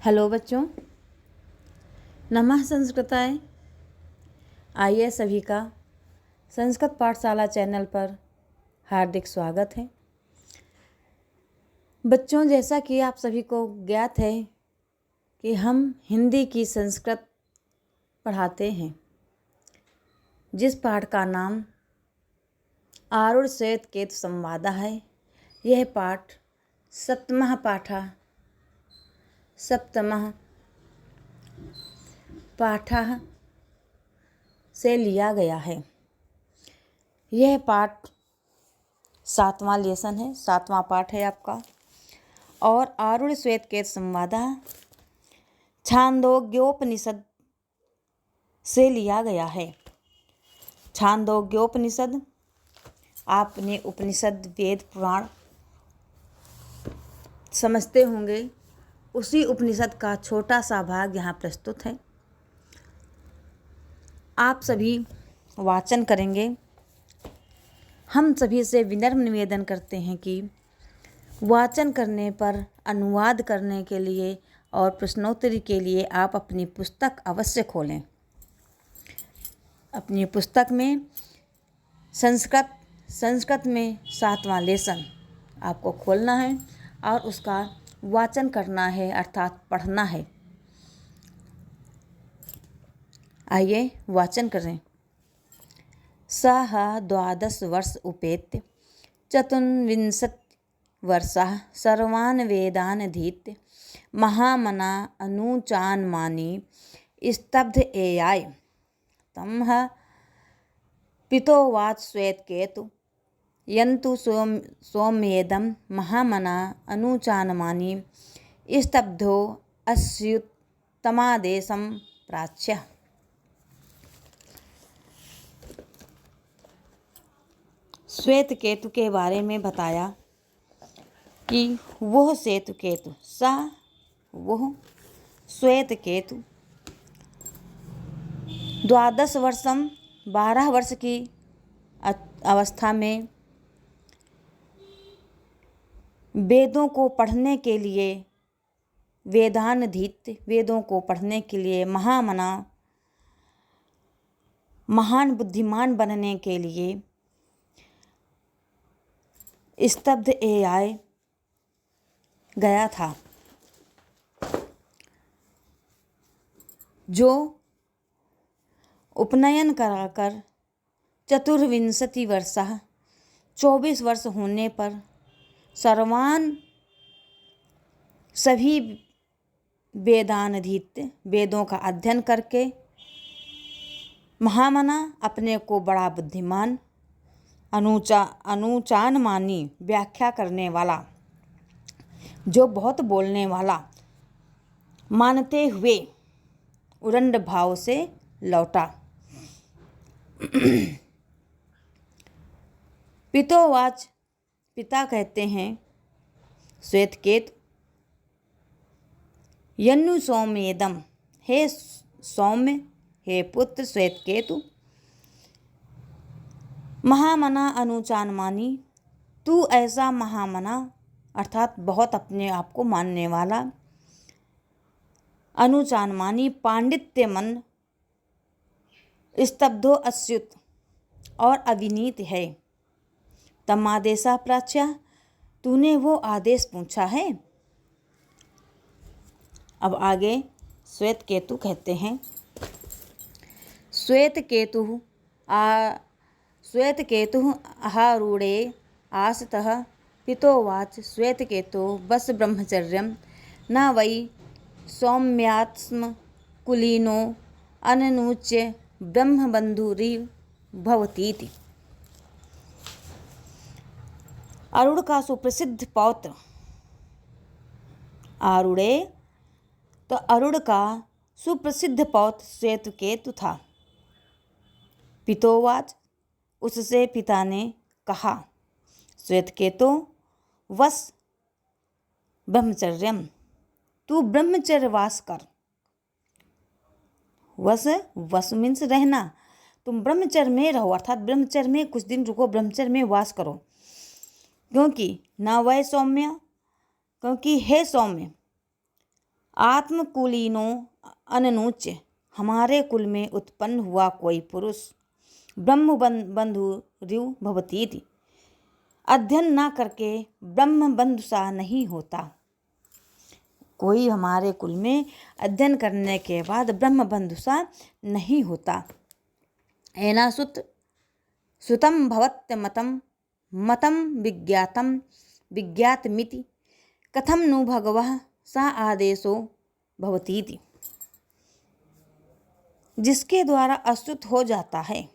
Hello बच्चों, नमः संस्कृताय। आइए सभी का संस्कृत पाठशाला चैनल पर हार्दिक स्वागत है। बच्चों, जैसा कि आप सभी को ज्ञात है कि हम हिंदी की संस्कृत पढ़ाते हैं, जिस पाठ का नाम आरूढ़ श्वेत केतु संवादा है। यह पाठ सप्तमः पाठः से लिया गया है। यह पाठ 7वां लेसन है, 7वां पाठ है आपका। और आरूढ़ श्वेत केतु संवादा छांदोग्योपनिषद से लिया गया है। छांदोग्योपनिषद, आपने उपनिषद वेद पुराण समझते होंगे, उसी उपनिषद का छोटा सा भाग यहाँ प्रस्तुत है। आप सभी वाचन करेंगे। हम सभी से विनम्र निवेदन करते हैं कि वाचन करने पर अनुवाद करने के लिए और प्रश्नोत्तरी के लिए आप अपनी पुस्तक अवश्य खोलें। अपनी पुस्तक में संस्कृत में 7वां लेसन आपको खोलना है और उसका वाचन करना है, अर्थात पढ़ना है। आइए वाचन करें। सः 12 वर्ष उपेत्य 24 वर्षः सर्वान् वेदान् अधीत्य महामना अनुचानमानी स्तब्ध एयाय तमः पितोवाच श्वेतकेतु यन्तु सौम्येदं महामना अनुचानमानी स्तब्धो अस्युत्तमादेशं प्राच्य। श्वेत केतु के बारे में बताया कि वह श्वेत केतु श्वेत केतु 12 वर्षम 12 वर्ष की अवस्था में वेदों को पढ़ने के लिए, वेदानधीत वेदों को पढ़ने के लिए, महान बुद्धिमान बनने के लिए स्तब्ध एआय गया था, जो उपनयन कराकर 24 वर्षः 24 वर्ष होने पर सभी वेदानधीत वेदों का अध्ययन करके महामना अपने को बड़ा बुद्धिमान, अनुचानमानी व्याख्या करने वाला, जो बहुत बोलने वाला मानते हुए उदंड भाव से लौटा। पितोवाच, पिता कहते हैं श्वेतकेतु, यन्नु सौम्येदम, हे सौम्य, हे पुत्र श्वेतकेतु, महामना अनुचानमानी, तू ऐसा महामना अर्थात बहुत अपने आप को मानने वाला, अनुचानमानी पांडित्य मन, स्तब्धो अस्युत और अविनीत है, तमादेशा प्राच्या, तूने वो आदेश पूछा है। अब आगे श्वेत केतु कहते हैं, श्वेत केतु आरूढ़े आसतः पितोवाच श्वेतकेतो बस ब्रह्मचर्यं न वै सौम्यात्म कुलीनो अननुच्य ब्रह्मबंधुरिव भवतीति। आरूढ़ का सुप्रसिद्ध पौत्र, आरूढ़े तो आरूढ़ का सुप्रसिद्ध पौत्र श्वेतकेतु था। पितोवाच, उससे पिता ने कहा, श्वेतकेतो वस ब्रह्मचर्यम, तू ब्रह्मचर्य वास कर। वस मीन्स रहना, तुम ब्रह्मचर्य में रहो, अर्थात ब्रह्मचर्य में कुछ दिन रुको, ब्रह्मचर्य में वास करो। क्योंकि न वह सौम्य, क्योंकि हे सौम्य, आत्मकुलीनो अननुच्य, हमारे कुल में उत्पन्न हुआ कोई पुरुष ब्रह्म बंधुरिव भवतीति, अध्ययन ना करके ब्रह्म बंधु सा नहीं होता। कोई हमारे कुल में अध्ययन करने के बाद ब्रह्म बंधु सा नहीं होता। एनासुत सुतम भवत्यमतम मतम विज्ञातम विज्ञातमिति, कथम नु भगवः सा आदेशो भवतीति। जिसके द्वारा अश्रुत हो जाता है,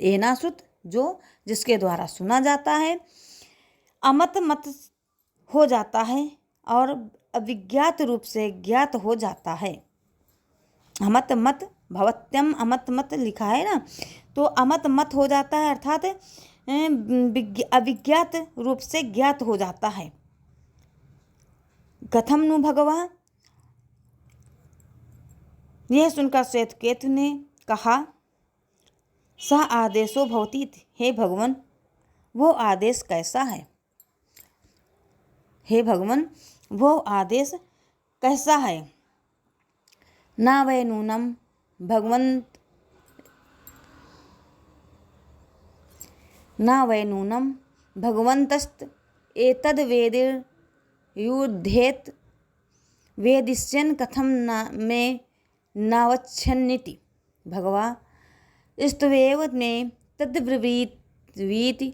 एनासुत जो जिसके द्वारा सुना जाता है, अमत मत हो जाता है और अविज्ञात रूप से ज्ञात हो जाता है। अमत मत भवत्यम अमत मत लिखा है ना, तो अमत मत हो जाता है अर्थात अविज्ञात रूप से ज्ञात हो जाता है। कथम नु भगवः, यह सुनकर श्वेतकेतु ने कहा, सह आदेशो भवती, हे भगवान वो आदेश कैसा है। हे भगवान वो आदेश कैसा है। ना वै नूनम भगवंत ना वै नूनम भगवंतस्त एतद् वेदिर युद्धेत वेदिष्यन् कथम न में नावच्छन्निति, भगवा स्तवेव में तद्ब्रवीति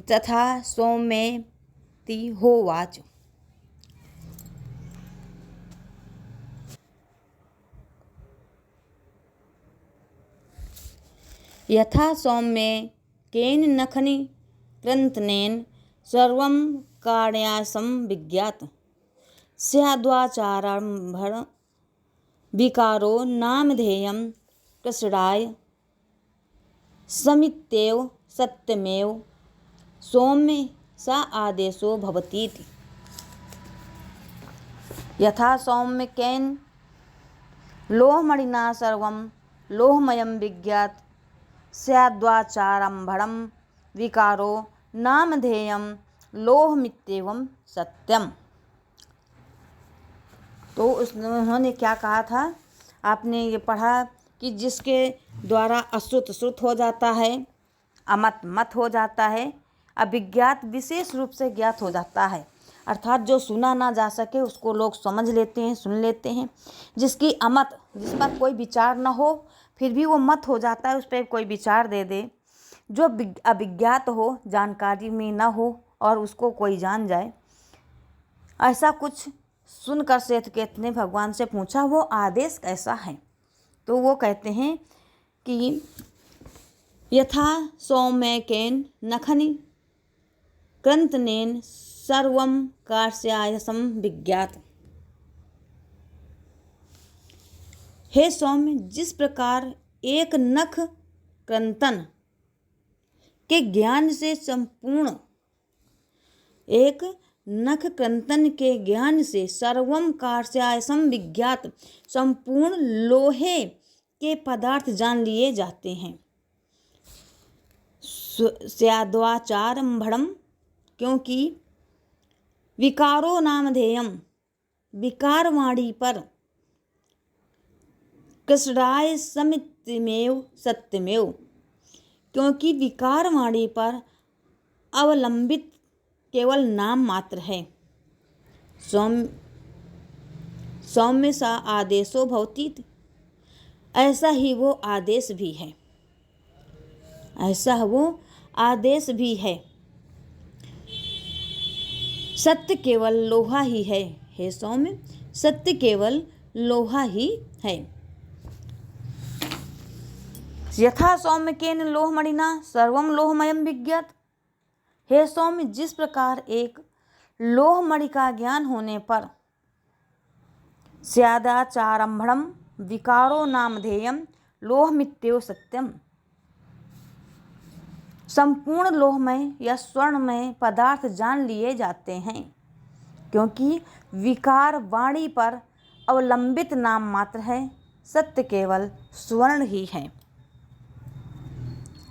तथा सौम्येति होवाच। यथा सौम्ये केन नखनि क्रंतनेन सर्वं कार्यासं विज्ञात, स्याद्वाचारंभण विकारो नामधेयं कृष्णाय समित्येव सत्यमेव सौम्य सा आदेशो भवतीति। यथा सौम्य केन लोहमणिना सर्वं लोहमयं विज्ञात, स्याद्वाचारंभणं विकारो नामधेयं लोहमित्येवं सत्यम। तो उन्होंने क्या कहा था, आपने ये पढ़ा कि जिसके द्वारा अश्रुत श्रुत हो जाता है, अमत मत हो जाता है, अभिज्ञात विशेष रूप से ज्ञात हो जाता है, अर्थात जो सुना ना जा सके उसको लोग समझ लेते हैं, सुन लेते हैं। जिसकी अमत, जिस पर कोई विचार न हो फिर भी वो मत हो जाता है, उस पर कोई विचार दे दे। जो अभिज्ञात हो, जानकारी में न हो और उसको कोई जान जाए, ऐसा कुछ सुनकर श्वेतकेतु ने भगवान से पूछा वो आदेश कैसा है। तो वो कहते हैं कि यथा सौम्यकेन नखनि क्रंतनेन सर्वं कार्यासं विज्ञात। हे सौम्य, जिस प्रकार एक नख क्रंतन के ज्ञान से संपूर्ण, एक नख क्रंतन के ज्ञान से सर्वम कार्यासं विज्ञात, संपूर्ण लोहे के पदार्थ जान लिए जाते हैं। स्याद्वाचारंभणम, क्योंकि विकारो नामधेयम, विकारवाणी पर, कृष्णाय समित्यमेव सत्यमेव, क्योंकि विकारवाणी पर अवलंबित केवल नाम मात्र है। सौम्य सा आदेशो भवती, ऐसा ही वो आदेश भी है, ऐसा वो आदेश भी है। सत्य केवल लोहा ही है। हे सौम्य, सत्य केवल लोहा ही है। यथा सौम्यकेन लोहमणिना सर्वं लोहमयं विज्ञात। हे सौम्य, जिस प्रकार एक लोहमणि का ज्ञान होने पर स्यादाचारंभणम विकारो नामधेयम लोहमित्येव सत्यम, संपूर्ण लोहमय या स्वर्णमय पदार्थ जान लिए जाते हैं, क्योंकि विकार वाणी पर अवलंबित नाम मात्र है। सत्य केवल स्वर्ण ही है।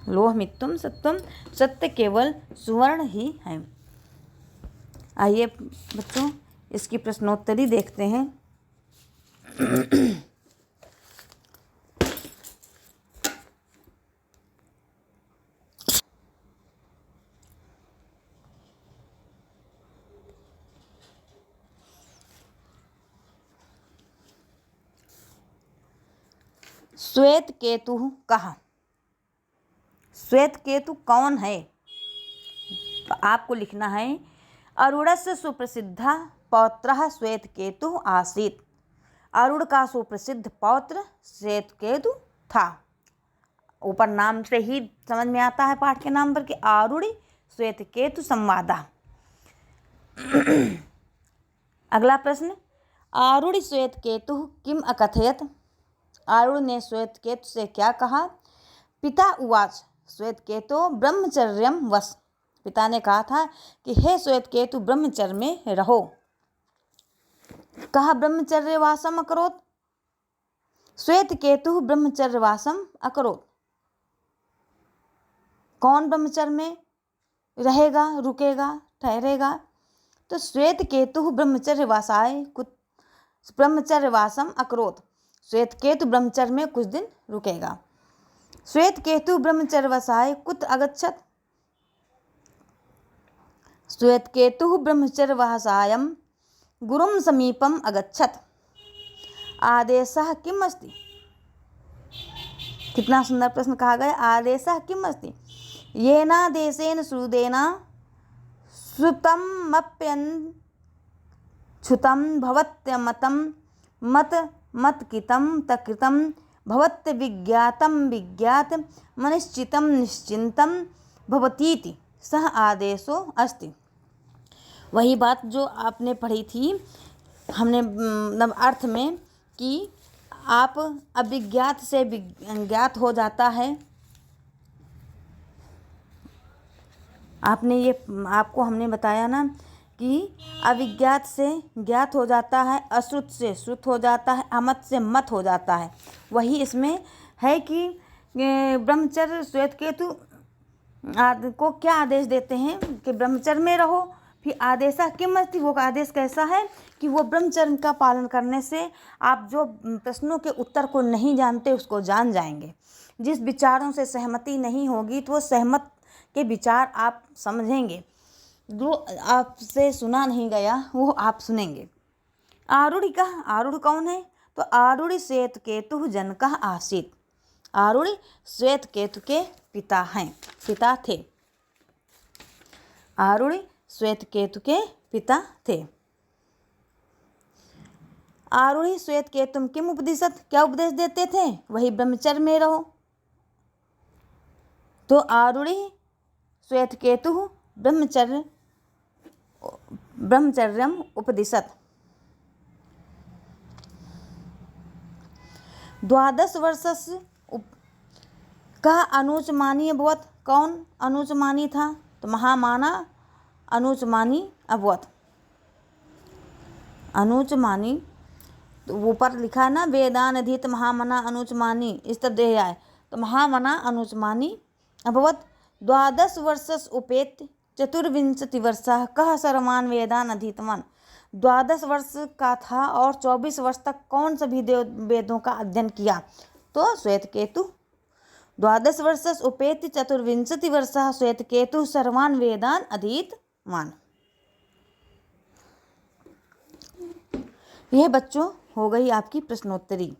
लोहमित्तम सत्यम, सत्य केवल स्वर्ण ही है। आइए बच्चों, इसकी प्रश्नोत्तरी देखते हैं। श्वेत केतु कहा? श्वेत केतु कौन है? तो आपको लिखना है अरुणस्य सुप्रसिद्ध पौत्रः श्वेत केतु आसीत्। अरुण का सुप्रसिद्ध पौत्र श्वेत केतु था। ऊपर नाम से ही समझ में आता है पाठ के नाम पर कि आरुणि श्वेत केतु संवादा। अगला प्रश्न, आरुणि श्वेत केतु किम अकथयत? आरुण ने श्वेत केतु से क्या कहा? पिता उवाच श्वेत केतु ब्रह्मचर्यम वस। पिता ने कहा था कि हे श्वेत केतु ब्रह्मचर्य में रहो। कहा ब्रह्मचर्य वासम अकरोत? श्वेत केतु ब्रह्मचर्य वासम अकरोत। कौन ब्रह्मचर्य में रहेगा, रुकेगा, ठहरेगा? तो श्वेत केतु ब्रह्मचर्य वासम अकरोत। श्वेत केतु ब्रह्मचर्य में कुछ दिन रुकेगा। श्वेत केतु ब्रह्मचर्य वसाय कुत्र अगच्छत? श्वेत केतु ब्रह्मचर्य वसायम गुरुम समीपम अगच्छत। आदेशः किम अस्ति? कितना सुंदर प्रश्न कहा गया। आदेशः किम अस्ति? येनादेशेन श्रुतेन श्रुतमप्यच्छुतं भवत्यमतं मतकितं तकृतं भवत्यविज्ञातं विज्ञात मनिश्चितं निश्चिन्तं भवतीति सह आदेशो अस्ति। वही बात जो आपने पढ़ी थी हमने अर्थ में कि आप अविज्ञात से ज्ञात हो जाता है। आपको हमने बताया ना कि अविज्ञात से ज्ञात हो जाता है, अश्रुत से श्रुत हो जाता है, अमत से मत हो जाता है। वही इसमें है कि ब्रह्मचर्य श्वेत केतु को क्या आदेश देते हैं कि ब्रह्मचर्य में रहो। फिर आदेशा किम अस्ति, वो आदेश कैसा है कि वो ब्रह्मचर्य का पालन करने से आप जो प्रश्नों के उत्तर को नहीं जानते उसको जान जाएंगे। जिस विचारों से सहमति नहीं होगी तो वो सहमत के विचार आप समझेंगे। जो आपसे सुना नहीं गया वो आप सुनेंगे। आरुणि का, आरुण कौन है? तो आरुणि श्वेत केतु जनकः आसीत्। आरुणि श्वेत केतु के पिता हैं, पिता थे। आरुणि श्वेत केतु के पिता थे। आरुणि श्वेत केतुम किम उपदिशत? क्या उपदेश देते थे? वही ब्रह्मचर्य में रहो। तो आरुणि श्वेत केतु ब्रह्मचर्यम उपदिशत। 12 वर्षस्य कः अनुचमानी अभवत। कौन अनुचमानी था? तो महामाना अनुचमानी अभवत। अनुचमानी तो ऊपर लिखा है ना, वेदान अधीत महामना अनुचमानी, इस तरह दे आए तो महामना अनुचमानी अभवत। 12 वर्षस् उपेत्य 24 वर्षः कः सर्वान् वेदान् अधीतवान्। 12 वर्ष का था और 24 वर्ष तक कौन सभी वेदों का अध्ययन किया? तो श्वेत केतु। 12 वर्षस् उपेत्य 24 वर्षः श्वेत केतु सर्वान् वेदान् अधीतवान्। यह बच्चों हो गई आपकी प्रश्नोत्तरी।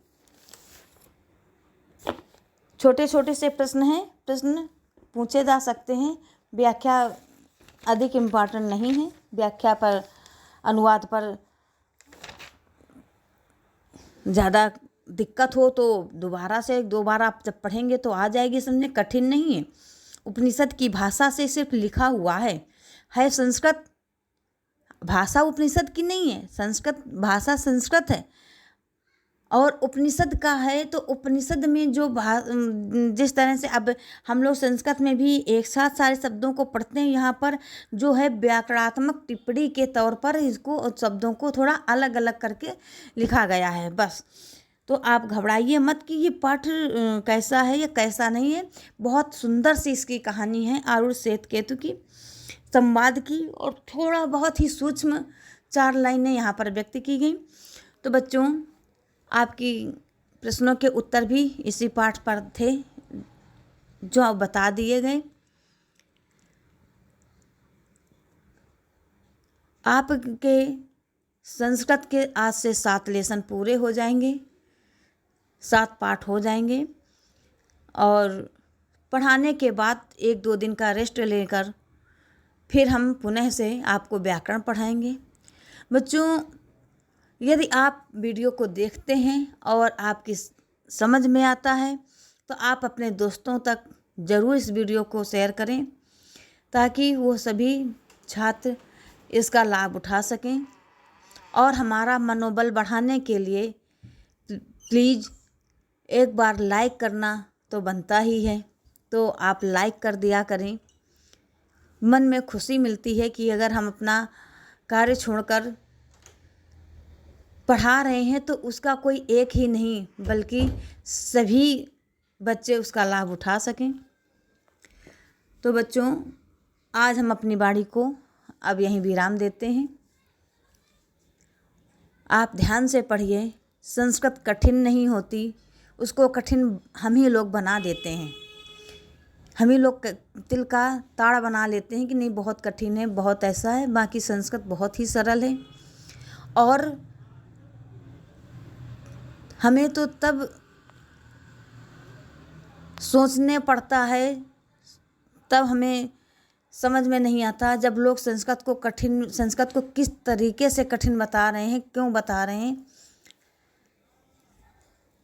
छोटे छोटे से प्रश्न हैं, प्रश्न पूछे जा सकते हैं। व्याख्या अधिक इम्पॉर्टेंट नहीं है। व्याख्या पर, अनुवाद पर ज़्यादा दिक्कत हो तो दोबारा से 2 बार आप जब पढ़ेंगे तो आ जाएगी समझने, कठिन नहीं है। उपनिषद की भाषा से सिर्फ लिखा हुआ है संस्कृत भाषा उपनिषद की नहीं है। संस्कृत भाषा संस्कृत है और उपनिषद का है। तो उपनिषद में जो जिस तरह से अब हम लोग संस्कृत में भी एक साथ सारे शब्दों को पढ़ते हैं, यहाँ पर जो है व्याकरणात्मक टिप्पणी के तौर पर इसको शब्दों को थोड़ा अलग अलग करके लिखा गया है बस। तो आप घबराइए मत कि ये पाठ कैसा है या कैसा नहीं है। बहुत सुंदर सी इसकी कहानी है आरुण श्वेत केतु की। संवाद की और थोड़ा बहुत ही सूक्ष्म 4 लाइनें यहाँ पर व्यक्त की गई। तो बच्चों, आपकी प्रश्नों के उत्तर भी इसी पाठ पर थे जो अब बता दिए गए। आपके संस्कृत के आज से 7 लेसन पूरे हो जाएंगे, 7 पाठ हो जाएंगे और पढ़ाने के बाद 1-2 दिन का रेस्ट लेकर फिर हम पुनः से आपको व्याकरण पढ़ाएंगे। बच्चों, यदि आप वीडियो को देखते हैं और आपकी समझ में आता है तो आप अपने दोस्तों तक ज़रूर इस वीडियो को शेयर करें ताकि वो सभी छात्र इसका लाभ उठा सकें। और हमारा मनोबल बढ़ाने के लिए प्लीज़ एक बार लाइक करना तो बनता ही है, तो आप लाइक कर दिया करें। मन में खुशी मिलती है कि अगर हम अपना कार्य छोड़कर पढ़ा रहे हैं तो उसका कोई एक ही नहीं बल्कि सभी बच्चे उसका लाभ उठा सकें। तो बच्चों, आज हम अपनी वाणी को अब यहीं विराम देते हैं। आप ध्यान से पढ़िए। संस्कृत कठिन नहीं होती, उसको कठिन हम ही लोग बना देते हैं। हम ही लोग तिल का ताड़ बना लेते हैं कि नहीं बहुत कठिन है, बहुत ऐसा है। बाकी संस्कृत बहुत ही सरल है और हमें तो तब सोचने पड़ता है, तब हमें समझ में नहीं आता जब लोग संस्कृत को किस तरीके से कठिन बता रहे हैं, क्यों बता रहे हैं।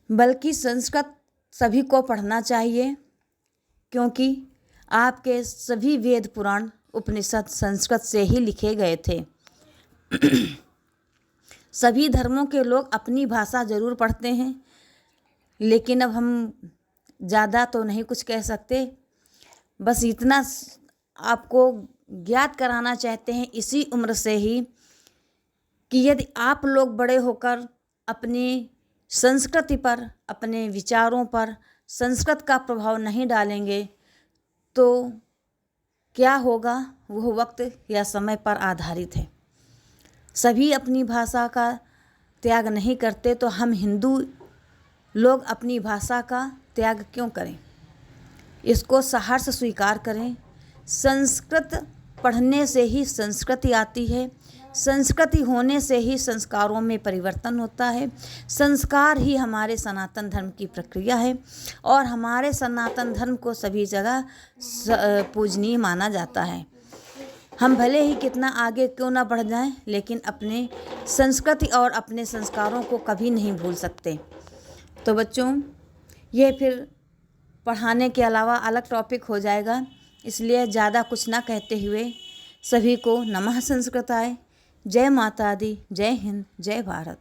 बल्कि संस्कृत सभी को पढ़ना चाहिए क्योंकि आपके सभी वेद पुराण उपनिषद संस्कृत से ही लिखे गए थे। सभी धर्मों के लोग अपनी भाषा ज़रूर पढ़ते हैं, लेकिन अब हम ज़्यादा तो नहीं कुछ कह सकते। बस इतना आपको ज्ञात कराना चाहते हैं इसी उम्र से ही कि यदि आप लोग बड़े होकर अपनी संस्कृति पर, अपने विचारों पर संस्कृत का प्रभाव नहीं डालेंगे तो क्या होगा, वह वक्त या समय पर आधारित है। सभी अपनी भाषा का त्याग नहीं करते तो हम हिंदू लोग अपनी भाषा का त्याग क्यों करें। इसको सहर्ष स्वीकार करें। संस्कृत पढ़ने से ही संस्कृति आती है, संस्कृति होने से ही संस्कारों में परिवर्तन होता है। संस्कार ही हमारे सनातन धर्म की प्रक्रिया है और हमारे सनातन धर्म को सभी जगह पूजनीय माना जाता है। हम भले ही कितना आगे क्यों ना बढ़ जाएं, लेकिन अपने संस्कृति और अपने संस्कारों को कभी नहीं भूल सकते। तो बच्चों, ये फिर पढ़ाने के अलावा अलग टॉपिक हो जाएगा, इसलिए ज़्यादा कुछ ना कहते हुए सभी को नमः संस्कृताय। जय माता दी, जय हिंद, जय भारत।